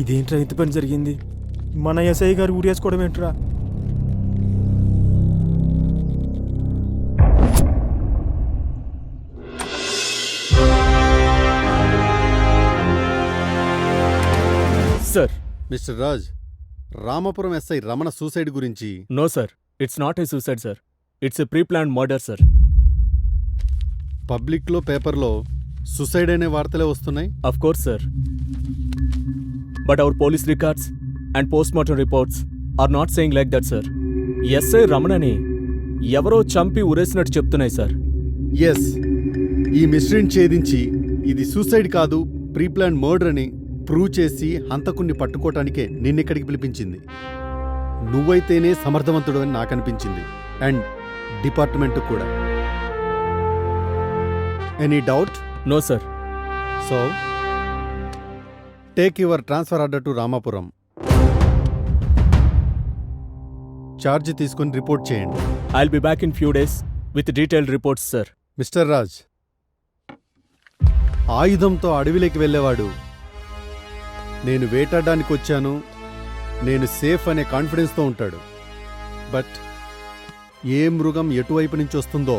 ఇదేంట్రా ఇంత పని జరిగింది? మన ఎస్ఐ గారు ఊరేసుకోవడం ఏంట్రా? Sir, mister Raj, Ramapuram SI Ramana suicide గురించి no sir, it's not a suicide sir, it's a pre planned murder sir. పబ్లిక్లో పేపర్లో సూసైడ్ అనే వార్తలే వస్తున్నాయి. Of course sir, but our police records and post mortem reports are not saying like that sir. SI రమణని ఎవరో చంపి ఉరేసినట్టు చెప్తున్నాయి sir. Yes, ఈ మిస్టరీని ఛేదించి ఇది సూసైడ్ కాదు ప్రీ ప్లాన్ మర్డర్ అని ప్రూవ్ చేసి హంతకుణ్ణి పట్టుకోవటానికే నిన్నిక్కడికి పిలిపించింది. నువ్వైతేనే సమర్థవంతుడు అని నాకు అనిపించింది, అండ్ డిపార్ట్మెంట్ కూడా. Any doubt? No sir. So take your transfer order to Ramapuram. Charge తీసుకుని రిపోర్ట్ చేయండి. I'll be back in few days with detailed reports sir. Mister Raj, ఆయుధంతో అడవిలోకి వెళ్ళేవాడు నేను వేటాడడానికి వచ్చాను, నేను సేఫ్ అనే కాన్ఫిడెన్స్తో ఉంటాడు. బట్ ఏ మృగం ఎటువైపు నుంచి వస్తుందో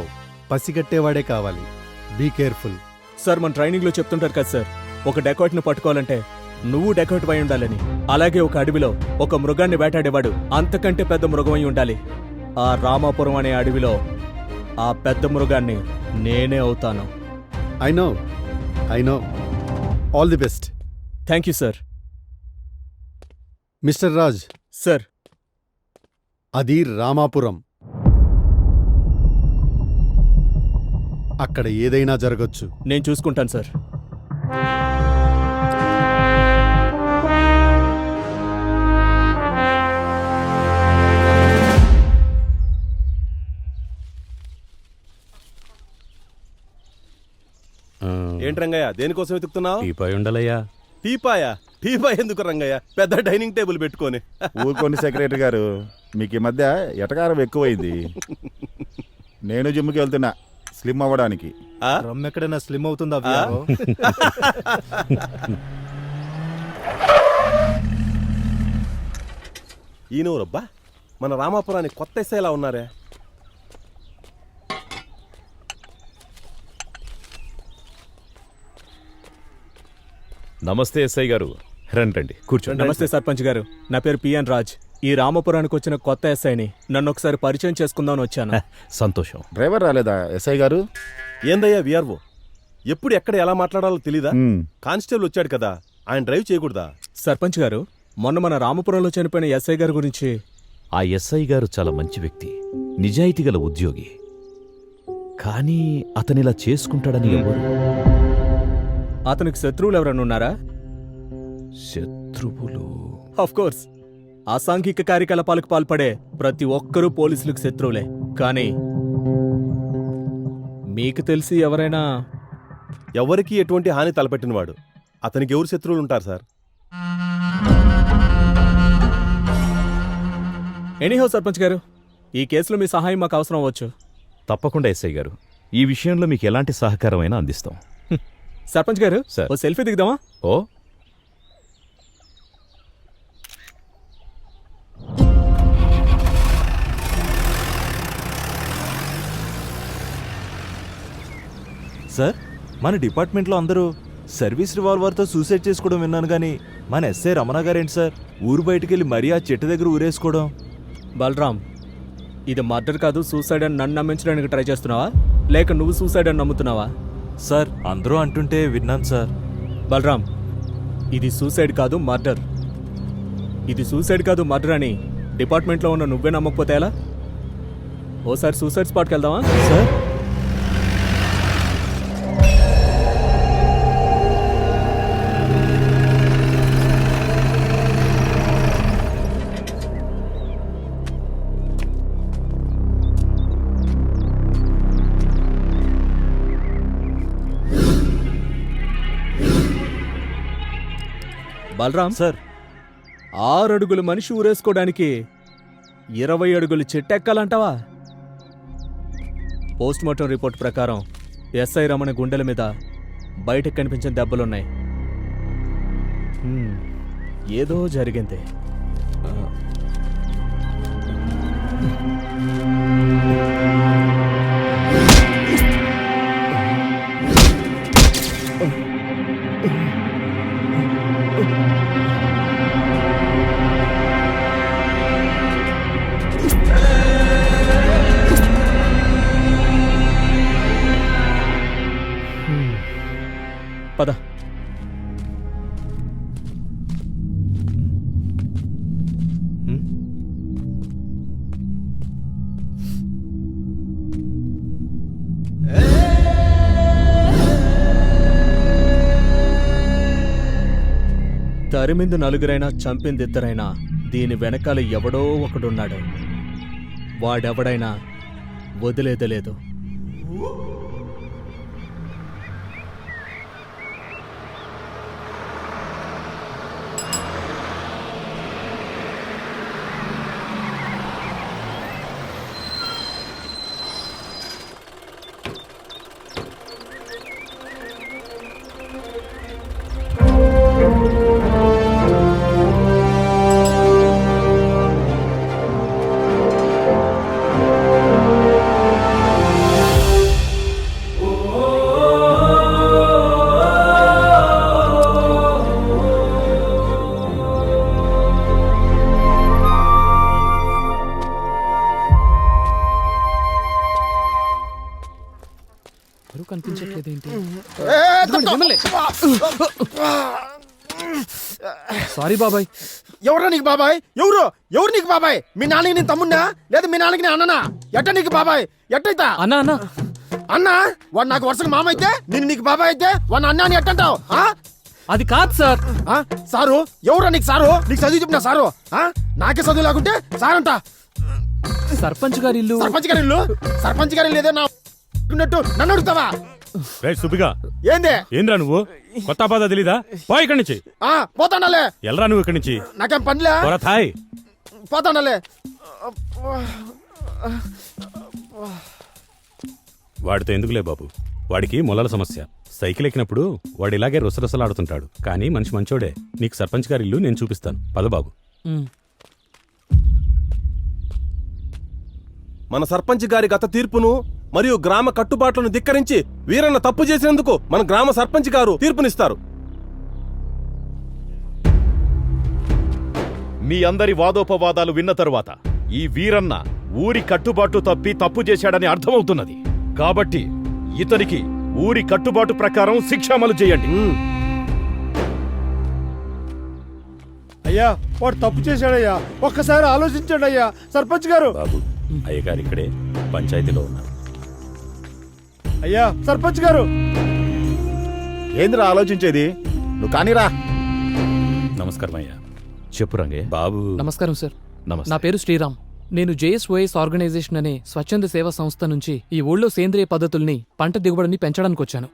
పసిగట్టేవాడే కావాలి. Be careful. సార్, మన ట్రైనింగ్లో చెప్తుంటారు కదా సార్, ఒక డెకాట్ని పట్టుకోవాలంటే నువ్వు డెకాట్ అయి ఉండాలని. అలాగే ఒక అడవిలో ఒక మృగాన్ని వేటాడేవాడు అంతకంటే పెద్ద మృగం అయి ఉండాలి. ఆ రామాపురం అనే అడవిలో ఆ పెద్ద మృగాన్ని నేనే అవుతాను. I know. All the best. Thank you sir. Mister Raj, sir, అది రామాపురం. అక్కడ ఏదైనా జరగచ్చు. నేను చూసుకుంటాను సార్. ఏంటి రంగయ్య, దేనికోసం వెతుకుతున్నావు? టీపాయ్ ఉండాలయ్యా. టీపాయ్ ఎందుకు రంగయ్య? పెద్ద డైనింగ్ టేబుల్ పెట్టుకొని. ఊరుకోండి సెక్రటరీ గారు, మీకు ఈ మధ్య ఎటకారం ఎక్కువైంది. నేను జిమ్కి వెళ్తున్నా స్లిమ్ అవ్వడానికి. రమ్ ఎక్కడైనా స్లిమ్ అవుతుందా? ఈయనూరబ్బా, మన రామాపురానికి కొత్త ఎస్ఐలా ఉన్నారే. నమస్తే ఎస్ఐ గారు, రండి కూర్చోండి. నమస్తే సర్పంచ్ గారు, నా పేరు పిఎన్ రాజ్. ఈ రామాపురానికి వచ్చిన కొత్త ఎస్ఐని. నన్ను ఒకసారి పరిచయం చేసుకుందామని వచ్చాను. సంతోషం. డ్రైవర్ రాలేదా ఎస్ఐ గారు? ఏందయ్యా విఆర్ఓ, ఎప్పుడు ఎక్కడ ఎలా మాట్లాడాలో తెలీదా? కానిస్టేబుల్ వచ్చాడు కదా, ఆయన డ్రైవ్ చేయకూడదా? సర్పంచ్ గారు, మొన్న మన రామపురంలో చనిపోయిన ఎస్ఐ గారి గురించి. ఆ ఎస్ఐ గారు చాలా మంచి వ్యక్తి, నిజాయితీ గల ఉద్యోగి. కానీ అతనిలా చేసుకుంటాడని ఎవరు? అతనికి శత్రువులు ఎవరైనా ఉన్నారా? శత్రువులు? ఆఫ్ కోర్స్, అసాంఘిక కార్యకలాపాలకు పాల్పడే ప్రతి ఒక్కరూ పోలీసులకు శత్రువులే. కానీ మీకు తెలిసి ఎవరైనా? ఎవరికి ఎటువంటి హాని తలపెట్టినవాడు అతనికి ఎవరు శత్రువులు ఉంటారు సార్? ఎనీహౌ సర్పంచ్ గారు, ఈ కేసులో మీ సహాయం మాకు అవసరం అవ్వచ్చు. తప్పకుండా ఎస్ఐ గారు, ఈ విషయంలో మీకు ఎలాంటి సహకారమైనా అందిస్తాం. సర్పంచ్ గారు, సార్, ఓ సెల్ఫీ దిగుదామా? ఓ, సార్, మన డిపార్ట్మెంట్లో అందరూ సర్వీస్ రివాల్వర్తో సూసైడ్ చేసుకోవడం విన్నాను, కానీ మన ఎస్ఐ రమణ గారేంటి సార్ ఊరు బయటకెళ్ళి మరీ ఆ చెట్టు దగ్గర ఊరేసుకోవడం? బలరామ్, ఇది మర్డర్ కాదు సూసైడ్ అని నన్ను నమ్మించడానికి ట్రై చేస్తున్నావా, లేక నువ్వు సూసైడ్ అని నమ్ముతున్నావా? సార్, అందరూ అంటుంటే విన్నాను సార్. బలరామ్, ఇది సూసైడ్ కాదు మర్డర్. ఇది సూసైడ్ కాదు మర్డర్ అని డిపార్ట్మెంట్లో ఉన్న నువ్వే నమ్మకపోతే ఎలా? ఓసారి సూసైడ్ స్పాట్కి వెళ్దామా? సార్, బలరామ్ సార్, 6 అడుగులు మనిషి ఊరేసుకోవడానికి 20 అడుగులు చెట్టెక్కాలంటావా? పోస్ట్మార్టం రిపోర్ట్ ప్రకారం ఎస్ఐ రమణ గుండెల మీద బయటకు కనిపించిన దెబ్బలున్నాయి. ఏదో జరిగింది. పద. తరిమింది నలుగురైనా చంపింది ఇద్దరైనా దీని వెనకాల ఎవడో ఒకడున్నాడు. వాడెవడైనా వదిలేదలేదు. కనిపించట్లేదేంటి? సారీ బాబాయ్. ఎవరా నీకు బాబాయ్? ఎవరు నీకు బాబాయ్? మీ నాన్నకి నేను తమ్మున్నా లేదా మీ నాన్నకి నేను అన్ననా? ఎట్ట నీకు బాబాయ్? ఎట్టయితా అన్నా అన్నా అన్నా? వాడు నాకు వరుసగా మామ అయితే నేను నీకు బాబాయ్ అయితే వాడిని అన్నా అని ఎట్టంటావు? అది కాదు సార్. సారు ఎవరా నీకు? సారు నీకు చదివి చెప్పిన సారు? నాకే చదువు లేకుంటే సారంట. సర్పంచ్ గారి ఇల్లు. సర్పంచ్ గారి లేదో నా ఉన్నట్టు నన్ను అడుగుతావా? సుబ్బిగా ఏంది? ఏంద్రా నువ్వు? కొత్త బాధ తెలీదా? పో ఇక్కడి నుంచి. పోతాండాలే. ఎల్రా నువ్వు ఇక్కడి నుంచి. నాకేం పనిలే. థాయ్ పోతాండాలే. వాడితో ఎందుకులే బాబు, వాడికి మొలల సమస్య. సైకిల్ ఎక్కినప్పుడు వాడు ఇలాగే రుసరుసలాడుతుంటాడు. కానీ మనిషి మంచోడే. నీకు సర్పంచ్ గారి ఇల్లు నేను చూపిస్తాను. పద బాబు. మన సర్పంచ్ గారి గత తీర్పును మరియు గ్రామ కట్టుబాట్లను ధిక్కరించి వీరన్న తప్పు చేసినందుకు మన గ్రామ సర్పంచ్ గారు తీర్పునిస్తారు. మీ అందరి వాదోపవాదాలు విన్న తరువాత ఈ వీరన్న ఊరి కట్టుబాటు తప్పి తప్పు చేశాడని అర్థమవుతున్నది. కాబట్టి ఇతనికి ఊరి కట్టుబాటు ప్రకారం శిక్ష అమలు చేయండి. అయ్యా వాడు తప్పు చేశాడయ్యా, ఒక్కసారి ఆలోచించండి అయ్యా సర్పంచ్ గారు. బాబు, అయ్యగారు ఇక్కడే పంచాయతీలో ఉన్నారు. అయ్యా సర్పంచ్ గారు. ఏందిరా ఆలోచించేది? నువ్వు కానీరా. నమస్కారం అయ్యా. చెప్పు రంగయ్య. బాబు. నమస్కారం సార్. నమస్తే. నా పేరు శ్రీరామ్. నేను జేఎస్ఓఎస్ ఆర్గనైజేషన్ అనే స్వచ్ఛంద సేవా సంస్థ నుంచి ఈ ఊళ్ళో సేంద్రియ పద్ధతుల్ని, పంట దిగుబడిని పెంచడానికి వచ్చాను.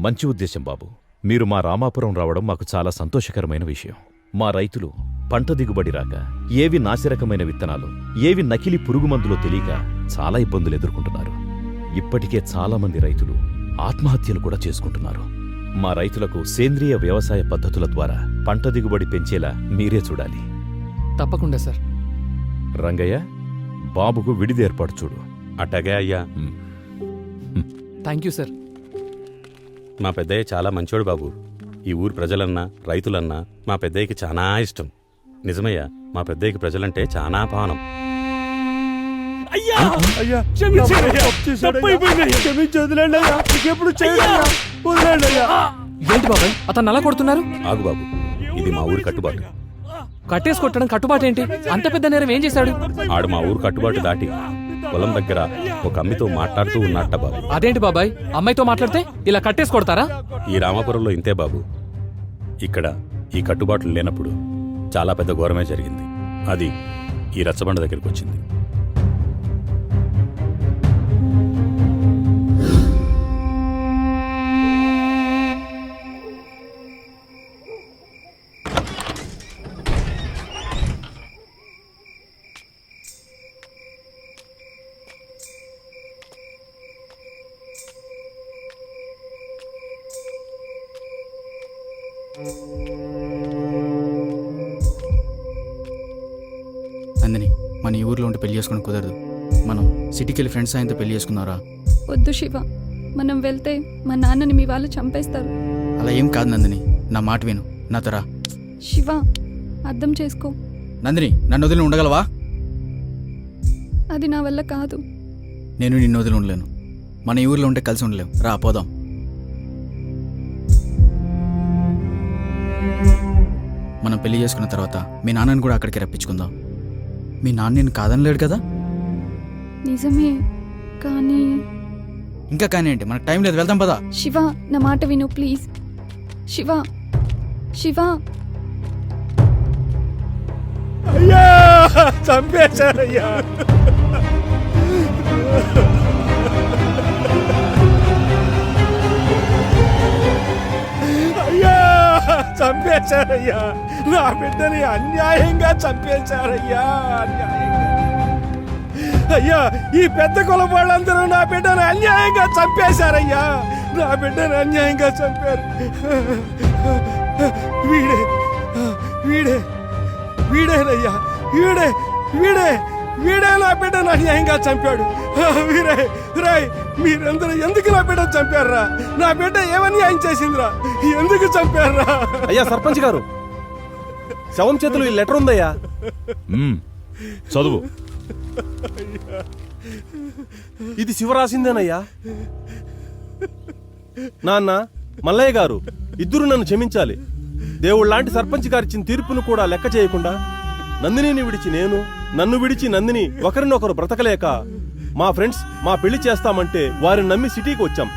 మంచి ఉద్దేశం బాబు. మీరు మా రామాపురం రావడం మాకు చాలా సంతోషకరమైన విషయం. మా రైతులు పంట దిగుబడి రాక, ఏవి నాసిరకమైన విత్తనాలు, ఏవి నకిలీ పురుగుమందులో తెలియక చాలా ఇబ్బందులు ఎదుర్కొంటున్నారు. ఇప్పటికే చాలా మంది రైతులు ఆత్మహత్యలు కూడా చేసుకుంటున్నారు. మా రైతులకు సేంద్రియ వ్యవసాయ పద్ధతుల ద్వారా పంట దిగుబడి పెంచేలా మీరే చూడాలి. తప్పకుండా సార్. రంగయ్య, బాబుకు విడిది ఏర్పాటు చూడు. అట్టగే అయ్యా. Thank you sir. మా పెద్దయ్య చాలా మంచోడు బాబు. ఈ ఊరు ప్రజలన్నా రైతులన్నా మా పెద్దయ్యకి చాలా ఇష్టం. నిజమయ్యా, మా పెద్దయ్యకి ప్రజలంటే చాలా పానం. ఏంటి బాబాయ్ అతను అలా కొడుతున్నారు? ఆగు బాబు, ఇది మా ఊరి కట్టుబాటు. కట్టేసి కొట్టడం కట్టుబాటు ఏంటి? అంత పెద్ద నేరం ఏం చేశాడు? ఆడు మా ఊరు కట్టుబాటు దాటి పొలం దగ్గర ఒక అమ్మితో మాట్లాడుతూ ఉన్నట్ట బాబు. అదేంటి బాబాయ్, అమ్మాయితో మాట్లాడితే ఇలా కట్టేసి కొడతారా? ఈ రామాపురంలో ఇంతే బాబు. ఇక్కడ ఈ కట్టుబాట్లు లేనప్పుడు చాలా పెద్ద ఘోరమే జరిగింది. అది ఈ రచ్చబండ దగ్గరికి వచ్చింది. నందిని, మన ఈ ఊర్లో ఉంటే పెళ్లి చేసుకుని కుదరదు. మనం సిటీకి వెళ్ళి ఫ్రెండ్స్ ఆయనతో పెళ్లి చేసుకుందాంరా. వద్దు శివ, మనం వెళ్తే మా నాన్నని మీ వాళ్ళు చంపేస్తారు. అలా ఏం కాదు నందిని, నా మాట విను, నాతో రా. శివ, అర్థం చేసుకో. నందిని, నన్ను వదిలి ఉండగలవా? అది నా వల్ల కాదు. నేను నిన్ను వదిలి ఉండలేను. మన ఈ ఊర్లో ఉంటే కలిసి ఉండలేం. రా పోదాం. మనం పెళ్లి చేసుకున్న తర్వాత మీ నాన్నని కూడా అక్కడికి రప్పించుకుందాం. మీ నాన్న నేను కాదనలేడు కదా? నిజమే, కానీ ఇంకా కానీ ఏంటి, మనకు టైం లేదు, వెళ్దాం పదా. శివ, నా మాట విను ప్లీజ్. శివ, శివ, అయ్యా చంపేశారయ్యా. అయ్యా చంపేశారయ్యా, నా బిడ్డని అన్యాయంగా చంపేశారయ్యా, అన్యాయంగా. అయ్యా, ఈ పెద్ద కులం వాళ్ళందరూ నా బిడ్డను అన్యాయంగా చంపేశారయ్యా, నా బిడ్డను అన్యాయంగా చంపారు. వీడే వీడే వీడేనయ్యా, వీడే వీడే వీడే నా బిడ్డను అన్యాయంగా చంపాడు. వీరే రాయ్, మీరందరూ ఎందుకు నా బిడ్డను చంపారా? నా బిడ్డ ఏమన్యాయం చేసిందిరా? ఎందుకు చంపారా? అయ్యా సర్పంచ్ గారు, శవం చేతులు ఈ లెటర్ ఉందయ్యా. చదువు. ఇది శివ రాసిందేనయ్యా. నాన్న, మల్లయ్య గారు, ఇద్దరు నన్ను క్షమించాలి. దేవుళ్ళలాంటి సర్పంచ్ గారిచ్చిన తీర్పును కూడా లెక్క చేయకుండా నందినిని విడిచి నేను, నన్ను విడిచి నందిని ఒకరినొకరు బ్రతకలేక మా ఫ్రెండ్స్ మా పెళ్లి చేస్తామంటే వారిని నమ్మి సిటీకి వచ్చాం.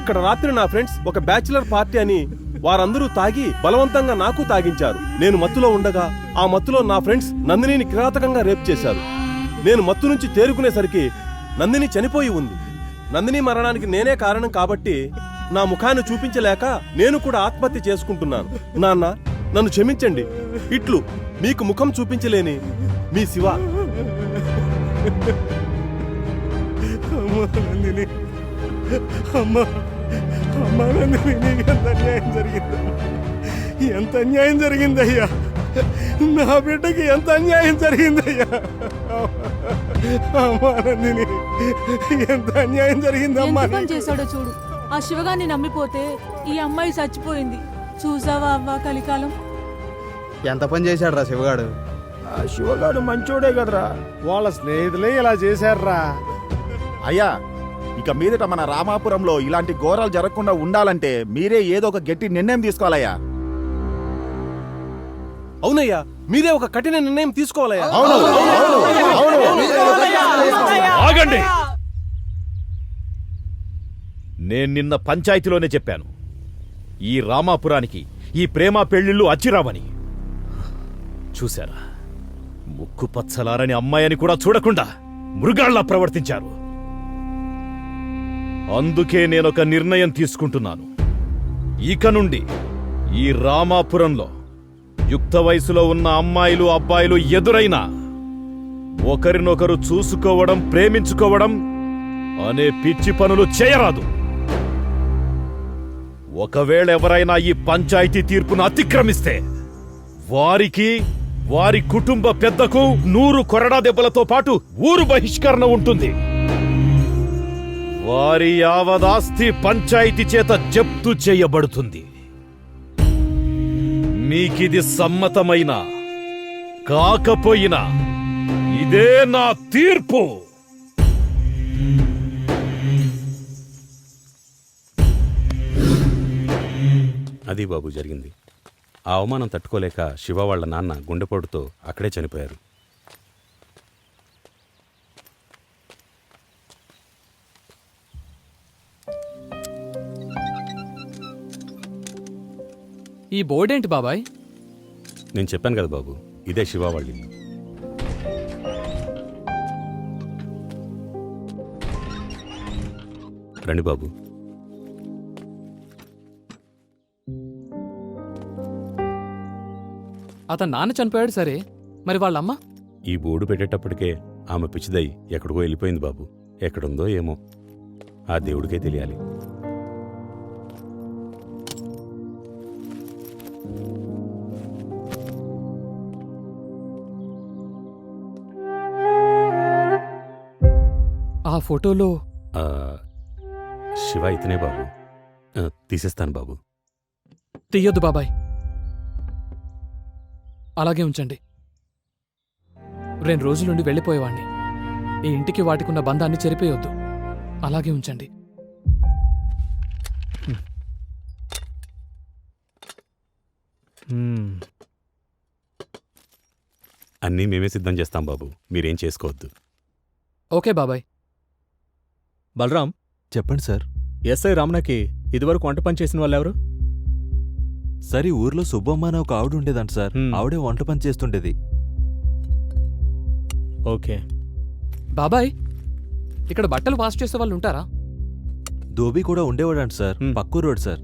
ఇక్కడ రాత్రి నా ఫ్రెండ్స్ ఒక బ్యాచిలర్ పార్టీ అని వారందరూ తాగి బలవంతంగా నాకు తాగించారు. నేను మత్తులో ఉండగా ఆ మత్తులో నా ఫ్రెండ్స్ నందినిని కిరాతకంగా రేప్ చేశారు. నేను మత్తు నుంచి తేరుకునేసరికి నందిని చనిపోయి ఉంది. నందిని మరణానికి నేనే కారణం కాబట్టి నా ముఖాన్ని చూపించలేక నేను కూడా ఆత్మహత్య చేసుకుంటున్నాను. నాన్న, నన్ను క్షమించండి. ఇట్లు మీకు ముఖం చూపించలేని మీ శివ. నందిని, అమ్మా అమ్మా నందిని, నీకు ఎంత అన్యాయం జరిగిందా? ఎంత అన్యాయం జరిగిందయ్యా, నా బిడ్డకి ఎంత అన్యాయం జరిగిందయ్యా. అమ్మా నందిని, ఎంత అన్యాయం జరిగిందమ్మా. ఎంత పని చేశాడో చూడు. ఆ శివగాన్ని నమ్మిపోతే ఈ అమ్మాయి చచ్చిపోయింది. చూసావా అవ్వ కలికాలం. ఎంత పని చేశాడు రా శివగాడు. ఆ శివగాడు మంచోడే కదరా, వాళ్ళ స్నేహితులే ఇలా చేశారా. అయ్యా, ఇక మీదట మన రామాపురంలో ఇలాంటి ఘోరాలు జరగకుండా ఉండాలంటే మీరే ఏదో ఒక గట్టి నిర్ణయం తీసుకోవాలయ్యా. అవునయ్యా, మీరే ఒక కఠిన నిర్ణయం తీసుకోవాలయ్యా. ఆగండి. నేను నిన్న పంచాయతీలోనే చెప్పాను, ఈ రామాపురానికి ఈ ప్రేమ పెళ్లిళ్ళు అచ్చిరావని. చూశారా, ముక్కు పచ్చలారని అమ్మాయిని కూడా చూడకుండా మృగాళ్లా ప్రవర్తించారు. అందుకే నేనొక నిర్ణయం తీసుకుంటున్నాను. ఇక నుండి ఈ రామాపురంలో యుక్త వయసులో ఉన్న అమ్మాయిలు అబ్బాయిలు ఎదురైనా ఒకరినొకరు చూసుకోవడం, ప్రేమించుకోవడం అనే పిచ్చి పనులు చేయరాదు. ఒకవేళ ఎవరైనా ఈ పంచాయతీ తీర్పును అతిక్రమిస్తే వారికి, వారి కుటుంబ పెద్దకు 100 కొరడా దెబ్బలతో పాటు ఊరు బహిష్కరణ ఉంటుంది. వారి యావదాస్తి పంచాయతీ చేత జప్తు చేయబడుతుంది. మీకిది సమ్మతమైనా కాకపోయినా ఇదే నా తీర్పు. అది బాబు జరిగింది. ఆ అవమానం తట్టుకోలేక శివ వాళ్ళ నాన్న గుండెపోటుతో అక్కడే చనిపోయారు. ఈ బోర్డేంటి బాబాయ్? నేను చెప్పాను కదా బాబు, ఇదే శివ వాళ్ళ ఇల్లు. రండి బాబు. అతను నాన్న చనిపోయాడు సరే, మరి వాళ్ళమ్మ? ఈ బోర్డు పెట్టేటప్పటికే ఆమె పిచ్చిదై ఎక్కడికో వెళ్ళిపోయింది బాబు. ఎక్కడుందో ఏమో, ఆ దేవుడికే తెలియాలి. ఆ ఫోటోలో ఆ, శివ ఇతనే బాబు. తీసేస్తాను బాబు. తీయొద్దు బాబాయ్, అలాగే ఉంచండి. 2 రోజుల నుండి వెళ్ళిపోయేవాణ్ణి. ఈ ఇంటికి వాటికున్న బంధాన్ని చెరిపేయొద్దు. అలాగే ఉంచండి. అన్నీ మేమే సిద్ధం చేస్తాం బాబు, మీరేం చేసుకోవద్దు. ఓకే బాబాయ్. బలరాం, చెప్పండి సార్. ఎస్ఐ రమణకి ఇదివరకు వంట పని చేసిన వాళ్ళు ఎవరు? సార్ ఈ ఊర్లో సుబ్బమ్మ అనే ఒక ఆవిడ ఉండేదంట సార్. ఆవిడే వంట పని చేస్తుండేది. ఓకే. బాబాయ్, ఇక్కడ బట్టలు వాష్ చేసే వాళ్ళు ఉంటారా? ధోబీ కూడా ఉండేవాడంట సార్. పక్కూరు రోడ్ సార్.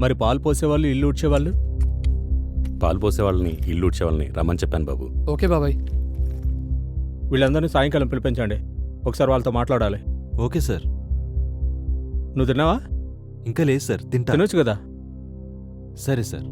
మరి పాలు పోసేవాళ్ళు, ఇల్లు ఊడ్చేవాళ్ళు? పాలు పోసే వాళ్ళని, ఇల్లు ఊడ్చే వాళ్ళని రమ్మని చెప్పాను బాబు. ఓకే బాబాయ్. వీళ్ళందరినీ సాయంకాలం పిలిపించండి. ఒకసారి వాళ్ళతో మాట్లాడాలి. Okay sir. నువ్వు తిన్నావా? ఇంకా లేదు సార్. తినొచ్చు కదా. సరే సార్.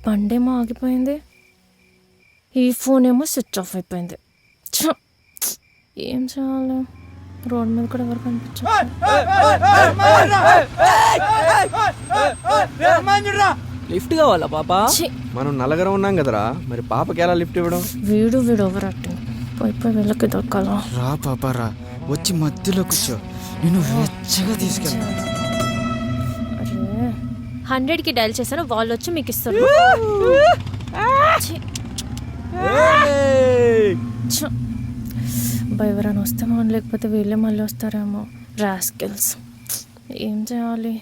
బండేమో ఆగిపోయింది, ఈ ఫోన్ ఏమో స్విచ్ ఆఫ్ అయిపోయింది. ఏం చేయాలి? రోడ్ మీద కూడా ఎవరు కనిపించారు? లిఫ్ట్ కావాలా పాప? మనం నలుగురం ఉన్నాం కదరా, మరి పాపకి ఎలా లిఫ్ట్ ఇవ్వడం? వీడు ఓవర్ యాక్టింగ్. పోయి వెళ్ళకి దొరకాలా? రా పాప రా, వచ్చి మధ్యలో కూర్చో, నేను వెచ్చగా తీసుకెళ్ళా. 100కి డైల్ చేశాను, వాళ్ళు వచ్చి మీకు ఇస్తారు. ఎవరైనా వస్తేమో, లేకపోతే వీళ్ళే మళ్ళీ వస్తారేమో. రాస్కిల్స్. ఏం చేయాలి?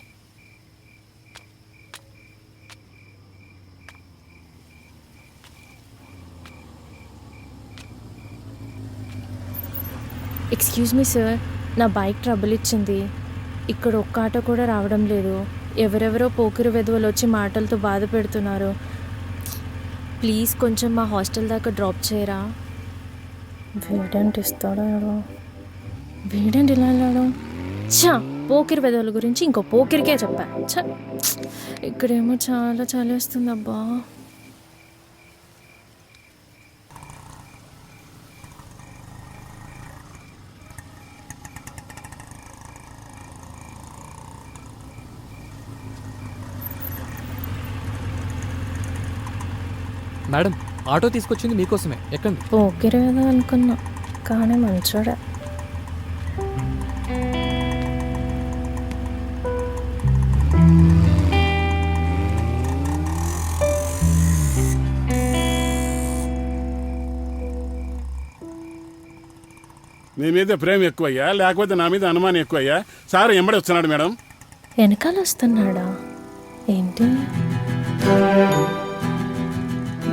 ఎక్స్క్యూజ్ మీ సార్, నా బైక్ ట్రబుల్ ఇచ్చింది. ఇక్కడ ఒక్క ఆటో కూడా రావడం లేదు. ఎవరెవరో పోకిరి వెధవలు వచ్చి మాటలతో బాధ పెడుతున్నారు. ప్లీజ్ కొంచెం మా హాస్టల్ దాకా డ్రాప్ చేయరా? వీడేంటి ఇస్తాడో, వీడేంటి ఇలా వెళ్ళాడు? ఛా, పోకిరి వెధవల గురించి ఇంకో పోకిరికే చెప్పా. ఛా, ఇక్కడేమో చాలా చలేస్తుంది అబ్బా. మేడం, ఆటో తీసుకొచ్చింది మీకోసమే, ఎక్కండి. పోకిరి కదా అనుకున్నా, కానీ మంచోడే. మీ మీద ప్రేమ ఎక్కువయ్యా, లేకపోతే నా మీద అనుమానం ఎక్కువయ్యా? సార్ ఎంబడి వస్తున్నాడు మేడం. వెనకాల వస్తున్నాడా ఏంటి?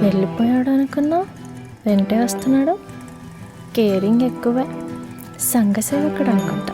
వెళ్ళిపోయాడు అనుకున్నా, వెంటే వస్తున్నాడు. కేరింగ్ ఎక్కువే, సంఘసేవకుడు అనుకుంటా.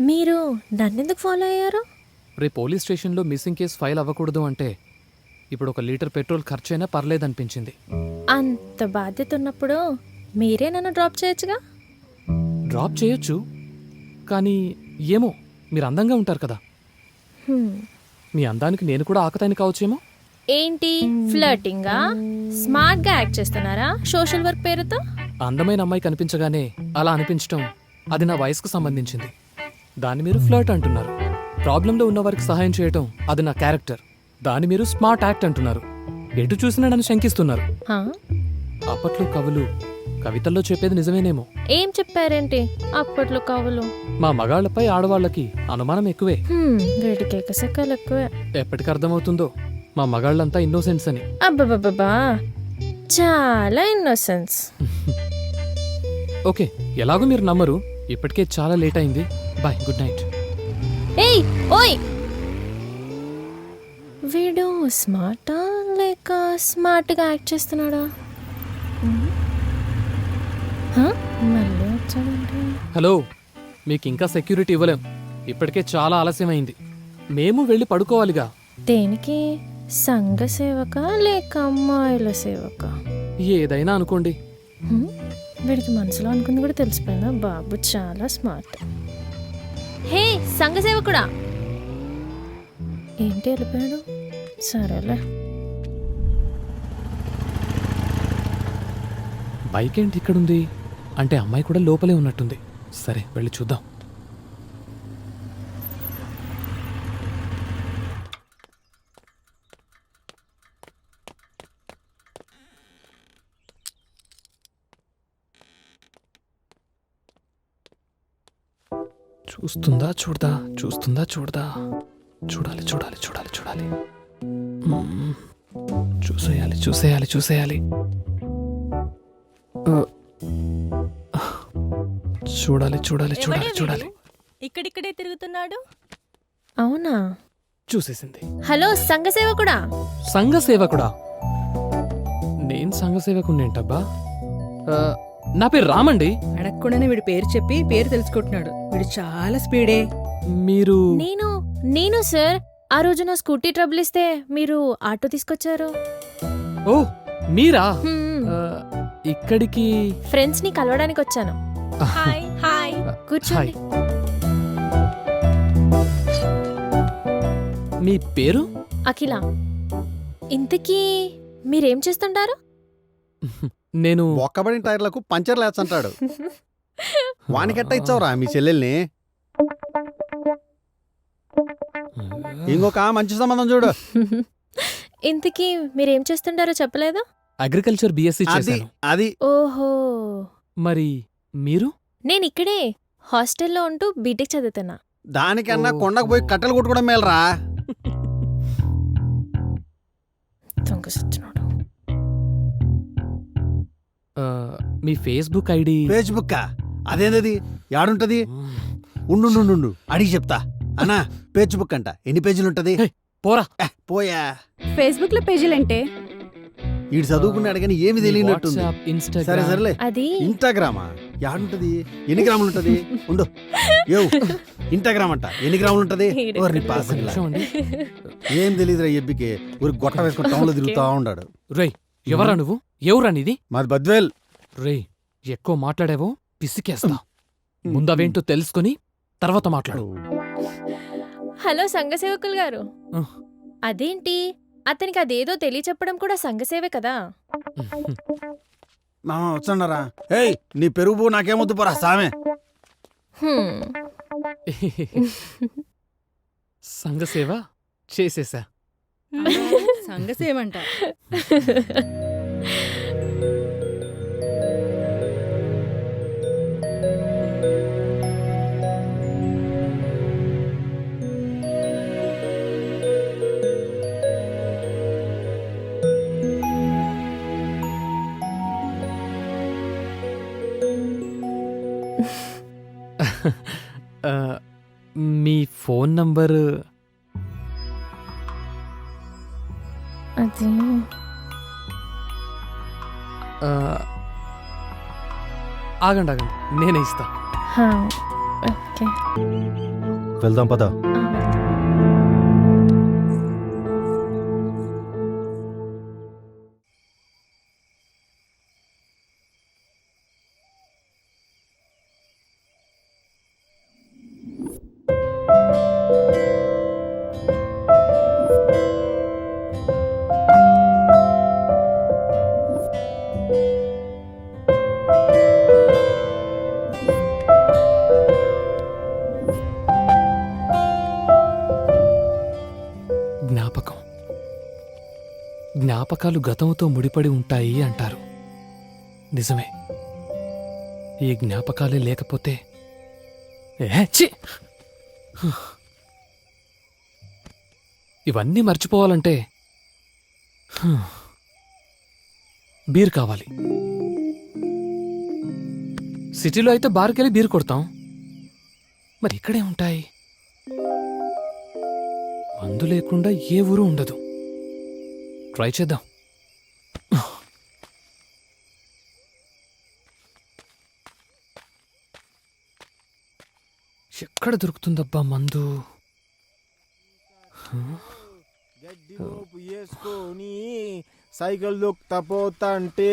మీరు నన్నెందుకు ఫాలో అయ్యారు? రేపు పోలీస్ స్టేషన్లో మిస్సింగ్ కేసు ఫైల్ అవ్వకూడదు అంటే ఇప్పుడు 1 లీటర్ పెట్రోల్ ఖర్చైనా పర్లేదనిపించింది. అంత బాధ్యత ఉన్నప్పుడు మీరే నన్ను డ్రాప్ చేయొచ్చుగా. డ్రాప్ చేయొచ్చు, కానీ ఏమో మీరు అందంగా ఉంటారు కదా. మీ అందానికి నేను కూడా ఆకతాయిని కావచ్చేమో. ఏంటి ఫ్లర్టింగా? స్మార్ట్గా యాక్ట్ చేస్తున్నారా సోషల్ వర్క్ పేరుతో? అందమైన అమ్మాయి కనిపించగానే అలా అనిపించటం అది నా వయసుకు సంబంధించింది. దాన్ని మీరు ఫ్లర్ట్ అంటున్నారు. ప్రాబ్లంలో ఉన్న వారికి సహాయం చేయటం అది నా క్యారెక్టర్. దాన్ని మీరు స్మార్ట్ యాక్ట్ అంటున్నారు. ఎటు చూసినా నన్ను శంకిస్తున్నారు. అప్పట్లో కవులు కవితల్లో చెప్పేది నిజమేనేమో. ఏం చెప్పారేంటి అప్పట్లో కవులు? మా మగాళ్లపై ఆడవాళ్ళకి అనుమానం ఎక్కువే. వీడికి ఎకసెక్కలు ఎక్కువే. ఎప్పటికి అర్థమవుతుందో మా మగాళ్ళంతా ఇన్నోసెన్స్ అని. అబ్బబ్బబ్బా, చాలా ఇన్నోసెన్స్. ఓకే, ఎలాగో మీరు నమ్మరు. ఇప్పటికే చాలా లేట్ అయింది. Bye, good night. ఏయ్ ఓయ్, వీడు స్మార్టా లేక స్మార్ట్గా యాక్ట్ చేస్తున్నాడా? మళ్ళీ వచ్చాడంటే. హలో, మీకు ఇంకా సెక్యూరిటీ ఇవ్వలేం. ఇప్పటికే చాలా ఆలస్యమైంది. మేము వెళ్ళి పడుకోవాలిగా. దేనికి? సంఘ సేవక లేక అమ్మాయిల సేవక? ఏదైనా అనుకోండి. వీడికి మనసులో అనుకుంది కూడా తెలిసిపోయిందా? బాబు చాలా స్మార్ట్. హే సంఘ సేవకుడా, ఏంటి వెళ్ళిపోయాడు? సరేలే. బైక్ ఏంటి ఇక్కడుంది? అంటే అమ్మాయి కూడా లోపలే ఉన్నట్టుంది. సరే, వెళ్ళి చూద్దాం. చూస్తుందా చూడదా, చూస్తుందా చూడదా, చూడాలి చూడాలి చూడాలి చూడాలి. చూసేయాలి చూసేయాలి చూసేయాలి. చూడాలి చూడాలి చూడాలి చూడాలి. ఇక్కడిక్కడే తిరుగుతున్నాడు. అవునా? చూసేసింది. హలో సంఘ సేవకుడా. సంఘ సేవకుడా? నేను సంఘ సేవకునేంటబ్బా? నా పేరు రామండి. అడగకుండానే వీడి పేరు చెప్పి పేరు తెలుసుకుంటున్నాడు. వీడు చాలా స్పీడే. మీరు? నేను సార్, ఆ రోజు నా స్కూటీ ట్రబుల్ ఇస్తే మీరు ఆటో తీసుకొచ్చారు. ఓ మీరా? ఇక్కడికి ఫ్రెండ్స్ ని కలవడానికి వచ్చాను. Hi hi. కూర్చోండి. మీ పేరు? అఖిల. ఇంతకీ మీరేం చేస్తుంటారు? నేను ఒక్కబడిన టైర్లకు పంచర్లు వేస్తుంటాడు. వానికెట్ట ఇచ్చావురా మీ చెల్లెల్ని? ఇంకొక మంచి సంబంధం చూడు. ఇంతకీ మీరేం చేస్తుంటారో చెప్పలేదా? అగ్రికల్చర్ బిఎస్సి చేశాను. అది. ఓహో. మరి మీరు? నేను ఇక్కడే హాస్టల్లో ఉంటూ బీటెక్ చదువుతున్నా. దానికన్నా కొండకు పోయి కట్టెలు కొట్టుకోవడం మేలరా. మీ ఫేస్బుక్ ఐడి? ఫేస్బుక్ అదేందది? యాడుంటది? ఉండు అడిగి చెప్తా. అన్నా ఫేస్బుక్ అంట ఎన్ని పేజీలు ఉంటది? పోరా పోయా. ఫేస్బుక్ లో పేజీలంటే ఈడు చదువుకున్నాడు కానీ ఏమి తెలియనట్టుంది. సరే సరేలే. అది ఇన్స్టాగ్రామా? యాడుంటది? ఎన్ని గ్రాములు ఉంటది? ఉండు. యో ఇన్స్టాగ్రామ్ అంట ఎన్ని గ్రాములు ఉంటది? ఏం తెలియదురా ఎబ్బికే. ఊరి గొట్ట వేసుకుని టౌన్ లో తిరుగుతా ఉన్నాడు. రేయ్, ఎవరా నువ్వు? ఎవరా నీది? మాది బద్వేల్. రేయ్, ఎక్కువ మాట్లాడావో పిసికేస్తా. ముందవేంటో తెలుసుకుని తర్వాత మాట్లాడు. హలో సంఘ సేవకులు గారు. అదేంటి అతనికి అదేదో తెలియచెప్పడం కూడా సంఘసేవే కదా. వచ్చండరా. ఏయ్ నీ పెరుగు నాకేమొద్దు పోరా సామే. సంఘసేవ చేసేసా. సంగసేమంట. ఆ, మీ ఫోన్ నంబరు అది ఆ, ఆగండి ఆగండి, నేనే ఇస్తా. హా, ఓకే. వెళ్దాం పద. జ్ఞాపకం. జ్ఞాపకాలు గతంతో ముడిపడి ఉంటాయి అంటారు. నిజమే. ఈ జ్ఞాపకాలే లేకపోతే ఛీ! ఇవన్నీ మర్చిపోవాలంటే బీర్ కావాలి. సిటీలో అయితే బార్కెళ్ళి బీర్ కొడతాం, మరి ఇక్కడే ఉంటాయి. మందు లేకుండా ఏ ఊరు ఉండదు. ట్రై చేద్దాం. ఎక్కడ దొరుకుతుందబ్బా మందు? వేసుకొని సైకిల్ దొక్కుతా పోతాంటే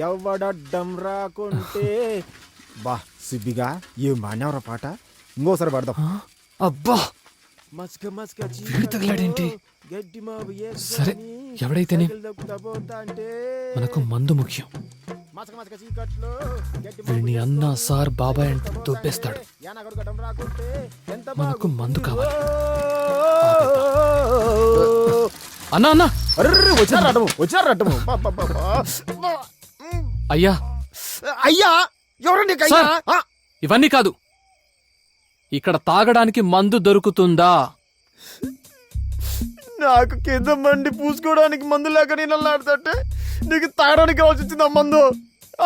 ఎవడడ్డం రాకుంటే బా సిబ్బిగా ఏ మానవరా పాట ఇంకోసారి పడదాం. అబ్బా, వీడు తగిలాడేంటి? సరే, ఎవడైతేనే మనకు మందు ముఖ్యం. వీడిని అన్న సార్ బాబాయ్ అంటే దొబ్బేస్తాడు. మనకు మందు కావాలి. అన్నా అన్నా, వచ్చారటము అయ్యా అయ్యా ఎవరండి సార్, ఇవన్నీ కాదు. ఇక్కడ తాగడానికి మందు దొరుకుతుందా? నాకు కింద మండి పూసుకోవడానికి మందు లేక నేను అల్లాడుతుంటే నీకు తాగడానికి కావాల్సి వచ్చింది ఆ మందు.